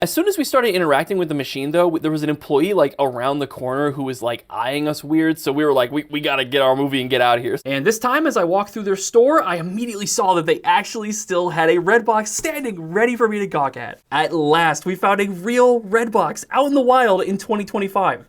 As soon as we started interacting with the machine though, there was an employee like around the corner who was like eyeing us weird. So we were like, we gotta get our movie and get out of here. And this time as I walked through their store, I immediately saw that they actually still had a Redbox standing ready for me to gawk at. At last, we found a real Redbox out in the wild in 2025.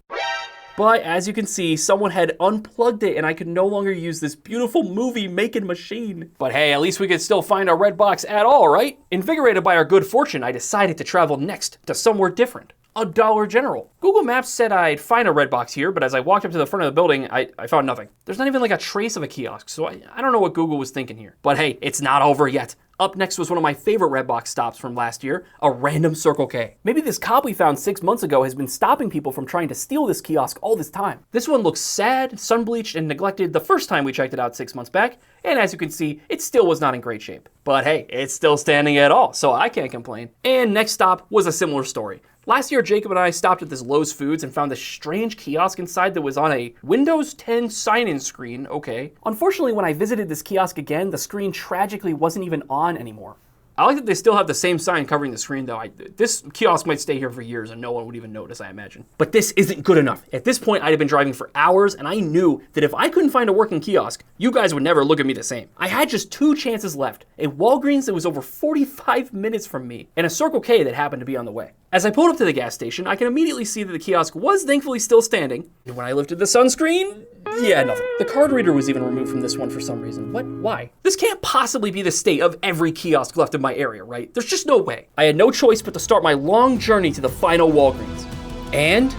But as you can see, someone had unplugged it and I could no longer use this beautiful movie-making machine. But hey, at least we could still find our Redbox at all, right? Invigorated by our good fortune, I decided to travel next to somewhere different. A Dollar General. Google Maps said I'd find a Redbox here, but as I walked up to the front of the building, I found nothing. There's not even like a trace of a kiosk, so I don't know what Google was thinking here. But hey, it's not over yet. Up next was one of my favorite Redbox stops from last year, a random Circle K. Maybe this cop we found 6 months ago has been stopping people from trying to steal this kiosk all this time. This one looks sad, sun-bleached, and neglected the first time we checked it out 6 months back, and as you can see, it still was not in great shape. But hey, it's still standing at all, so I can't complain. And next stop was a similar story. Last year, Jacob and I stopped at this Lowe's Foods and found this strange kiosk inside that was on a Windows 10 sign-in screen, okay. Unfortunately, when I visited this kiosk again, the screen tragically wasn't even on anymore. I like that they still have the same sign covering the screen though. This kiosk might stay here for years and no one would even notice, I imagine. But this isn't good enough. At this point, I'd have been driving for hours and I knew that if I couldn't find a working kiosk, you guys would never look at me the same. I had just 2 chances left, a Walgreens that was over 45 minutes from me and a Circle K that happened to be on the way. As I pulled up to the gas station, I can immediately see that the kiosk was thankfully still standing. And when I lifted the sunscreen, yeah, nothing. The card reader was even removed from this one for some reason. What? Why? This can't possibly be the state of every kiosk left in my area, right? There's just no way. I had no choice but to start my long journey to the final Walgreens. And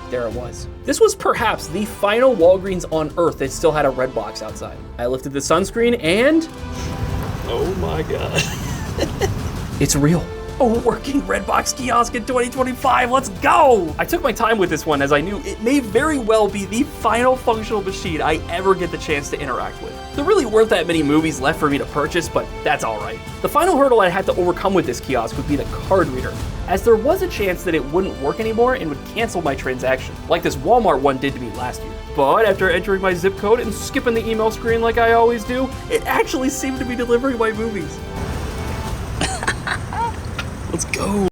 there it was. This was perhaps the final Walgreens on Earth that still had a Redbox outside. I lifted the sunscreen and... oh my God. It's real. A working Redbox kiosk in 2025, let's go! I took my time with this one as I knew it may very well be the final functional machine I ever get the chance to interact with. There really weren't that many movies left for me to purchase, but that's alright. The final hurdle I had to overcome with this kiosk would be the card reader, as there was a chance that it wouldn't work anymore and would cancel my transaction, like this Walmart one did to me last year. But after entering my zip code and skipping the email screen like I always do, it actually seemed to be delivering my movies. Let's go.